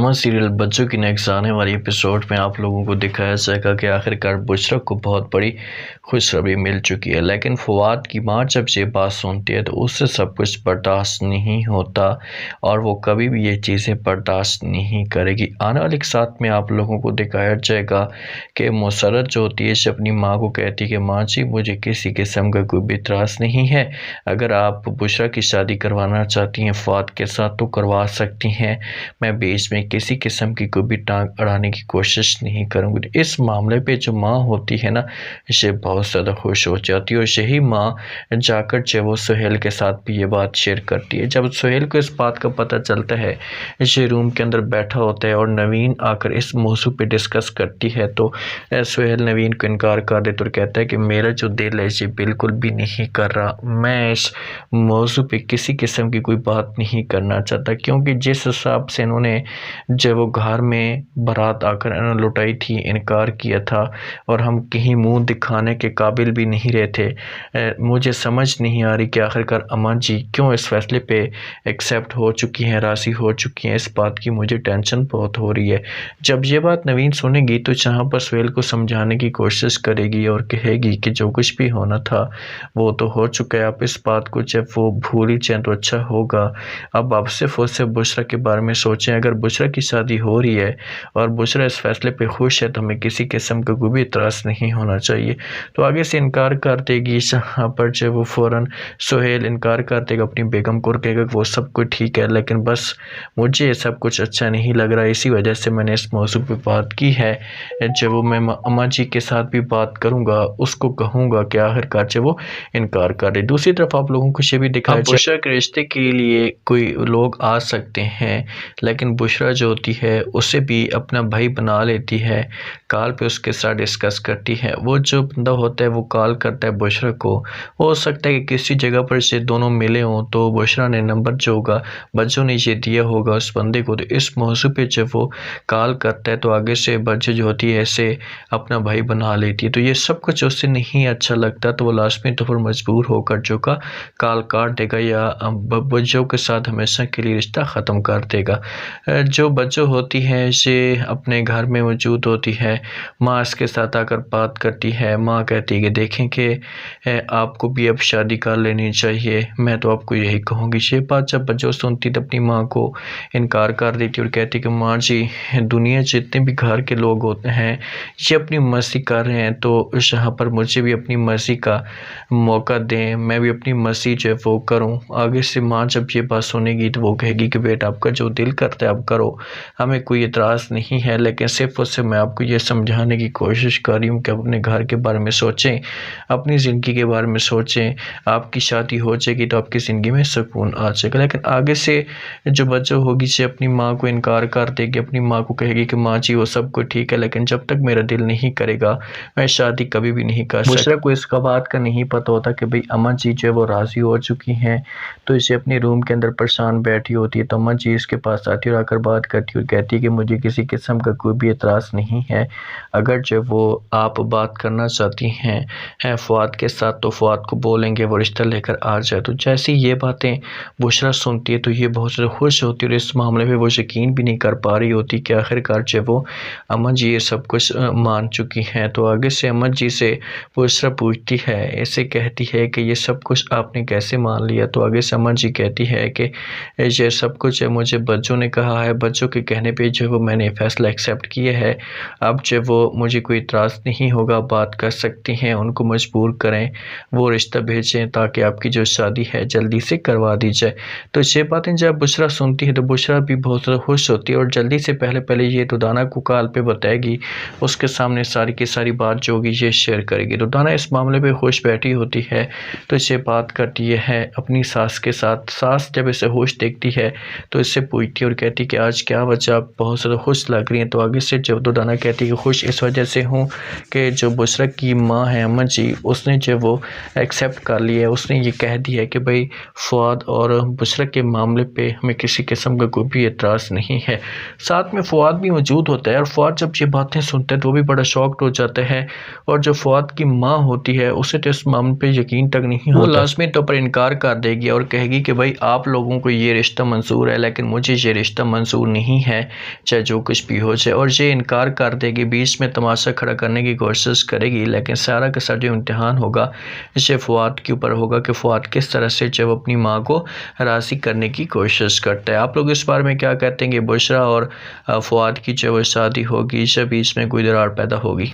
Drama serial बच्चों की next आने वाली एपिसोड में आप लोगों को दिखाया जाएगा कि आखिरकार बुशरा को बहुत बड़ी खुशखबरी मिल चुकी है। लेकिन फवाद की माँ जब ये बात सुनती है तो उससे सब कुछ बर्दाश्त नहीं होता और वो कभी भी ये चीज़ें बर्दाश्त नहीं करेगी। आने वाले साथ में आप लोगों को दिखाया जाएगा कि मुसरत जो होती है अपनी माँ को कहती है कि माँ जी मुझे किसी किस्म का कोई भी इतराज़ नहीं है, अगर आप बुशरा की शादी करवाना चाहती हैं फवाद के साथ तो करवा सकती हैं, मैं बीच में किसी किस्म की कोई भी टांग अड़ाने की कोशिश नहीं करूँगी। इस मामले पे जो माँ होती है ना, इसे बहुत ज़्यादा खुश हो जाती है और यही माँ जाकर जो वो सुहेल के साथ भी ये बात शेयर करती है। जब सुहेल को इस बात का पता चलता है, ये रूम के अंदर बैठा होता है और नवीन आकर इस मौजू पे डिस्कस करती है तो सुहेल नवीन को इनकार कर देता और कहता है कि मेरा जो दिल है ये बिल्कुल भी नहीं कर रहा, मैं इस मौजू पे किसी किस्म की कोई बात नहीं करना चाहता, क्योंकि जिस हिसाब से इन्होंने जब वो घर में बारात आकर इन्होंने लुटाई थी, इनकार किया था और हम कहीं मुंह दिखाने के काबिल भी नहीं रहे थे। मुझे समझ नहीं आ रही कि आखिरकार अम्मा जी क्यों इस फैसले पे एक्सेप्ट हो चुकी हैं, राज़ी हो चुकी हैं। इस बात की मुझे टेंशन बहुत हो रही है। जब ये बात नवीन सुनेगी तो जहाँ पर सुहेल को समझाने की कोशिश करेगी और कहेगी कि जो कुछ भी होना था वो तो हो चुका है, आप इस बात को जब वो भूल ही जाए तो अच्छा होगा। अब आप सिर्फ और सिर्फ बुशरा के बारे में सोचें। अगर बुशरा की शादी हो रही है और बुशरा इस फैसले पे खुश है तो हमें किसी किस्म का कोई भी इतराज़ नहीं होना चाहिए। तो आगे से इनकार कर देगी। यहाँ पर जो वो फ़ौरन सुहेल इनकार कर देगा अपनी बेगम को और कहेगा कि वो सब कुछ ठीक है, लेकिन बस मुझे ये सब कुछ अच्छा नहीं लग रहा, इसी वजह से मैंने इस मौजू पर बात की है। जब वो मैं अम्मा जी के साथ भी बात करूँगा उसको कहूँगा कि आखिरकार जब वो इनकार कर दे। दूसरी तरफ आप लोगों को ये भी दिखाया बुशरा के रिश्ते के लिए कोई लोग आ सकते हैं, लेकिन बुशरा जो होती है उसे भी अपना भाई बना लेती है, कॉल पे उसके साथ डिस्कस करती है। वो जो बंदा होता है वो कॉल करता है बुशरा को, हो सकता है कि किसी जगह पर से दोनों मिले हों तो बुशरा ने नंबर जो होगा बच्चों ने ये दिया होगा उस बंदे को, तो इस मौजू पे जब वो कॉल करता है तो आगे से बच्चे जो होती है ऐसे अपना भाई बना लेती है। तो ये सब कुछ उससे नहीं अच्छा लगता तो वो लास्ट में तो फिर मजबूर होकर जो का कॉल काट देगा या बच्चों के साथ हमेशा के लिए रिश्ता ख़त्म कर देगा। जो बच्चों होती है ये अपने घर में मौजूद होती है, माँ इसके साथ आकर बात करती है। माँ कहती है कि देखें कि आपको भी अब शादी कर लेनी चाहिए, मैं तो आपको यही कहूँगी। ये बात जब बच्चों सुनती तो अपनी माँ को इनकार कर देती और कहती कि माँ जी दुनिया जितने भी घर के लोग होते हैं ये अपनी मर्ज़ी कर रहे हैं, तो यहाँ पर मुझे भी अपनी मर्ज़ी का मौका दें, मैं भी अपनी मर्ज़ी जो है वो करूँ। आगे से माँ जब ये बात सुनेगी तो वो कहेगी कि बेटा आपका जो दिल करता है आप करो, हमें कोई इतराज़ नहीं है, लेकिन सिर्फ और सिर्फ मैं आपको ये समझाने की कोशिश कर रही हूँ कि अपने घर के बारे में सोचें, अपनी ज़िंदगी के बारे में सोचें। आपकी शादी हो जाएगी तो आपकी ज़िंदगी में सुकून आ जाएगा। लेकिन आगे से जो बच्चा होगी से अपनी माँ को इनकार कर देगी, अपनी माँ को कहेगी कि माँ जी वो सब कुछ ठीक है, लेकिन जब तक मेरा दिल नहीं करेगा मैं शादी कभी भी नहीं कर सकता। बुशरा को इसका बात का नहीं पता होता कि भाई अम्मा जी जो है वो राज़ी हो चुकी हैं, तो इसे अपने रूम के अंदर परेशान बैठी होती है। तो अम्मा जी इसके पास आती है और आकर बात करती है और कहती है कि मुझे किसी किस्म का कोई भी एतराज़ नहीं है, अगर जो वो आप बात करना चाहती हैं फवाद के साथ तो फवाद को बोलेंगे वो रिश्ता लेकर आ जाए। तो जैसी ये बातें बुशरा सुनती है तो ये बहुत ज़्यादा खुश होती है और इस मामले में वो यकीन भी नहीं कर पा रही होती कि आखिरकार जो वो अम्मा जी ये सब कुछ मान चुकी हैं। तो आगे से अम्मा जी से बुशरा पूछती है, ऐसे कहती है कि ये सब कुछ आपने कैसे मान लिया। तो आगे से अम्मा जी कहती है कि ये सब कुछ मुझे बच्चों ने कहा है, बच्चों के कहने पे जो वो मैंने फ़ैसला एक्सेप्ट किया है, अब जो वो मुझे कोई इतराज़ नहीं होगा, बात कर सकती हैं, उनको मजबूर करें वो रिश्ता भेजें ताकि आपकी जो शादी है जल्दी से करवा दी जाए। तो ये बातें जब बुशरा सुनती है तो बुशरा भी बहुत ज़्यादा खुश होती है और जल्दी से पहले ये तो दाना को कॉल पे बताएगी, उसके सामने सारी की सारी बात जो होगी ये शेयर करेगी। तो दाना इस मामले पे खुश बैठी होती है तो इससे बात करती है अपनी सास के साथ। सास जब इसे खुश देखती है तो इससे पूछती है और कहती कि आज क्या वजह, आप बहुत ज़्यादा खुश लग रही हैं। तो आगे से जब तो दाना कहती है कि खुश इस वजह से हूँ कि जो बुशरा की माँ है अम्मा जी, उसने जब वो एक्सेप्ट कर लिया है, उसने ये कह दिया है कि भाई फवाद और बुशरा के मामले पे हमें किसी किस्म का कोई भी एतराज़ नहीं है। साथ में फवाद भी मौजूद होता है और फवाद जब ये बातें सुनता है तो वो भी बड़ा शॉक्ड हो जाता है और जो फवाद की माँ होती है उसे तो इस मामले पे यकीन तक नहीं होता। वो लाजमी तौर पर इनकार कर देगी और कहेगी कि भाई आप लोगों को ये रिश्ता मंजूर है लेकिन मुझे ये रिश्ता मंजूर नहीं है, चाहे जो कुछ भी हो जाए। और ये इनकार कर देगी, बीच में तमाशा खड़ा करने की कोशिश करेगी, लेकिन सारा का सारा जो इम्तिहान होगा इसे फ़वाद के ऊपर होगा कि फ़वाद किस तरह से जब अपनी माँ को राज़ी करने की कोशिश करता है। आप लोग इस बारे में क्या कहते हैं कि बुशरा और फ़वाद की जो शादी होगी, इस बीच में कोई दरार पैदा होगी?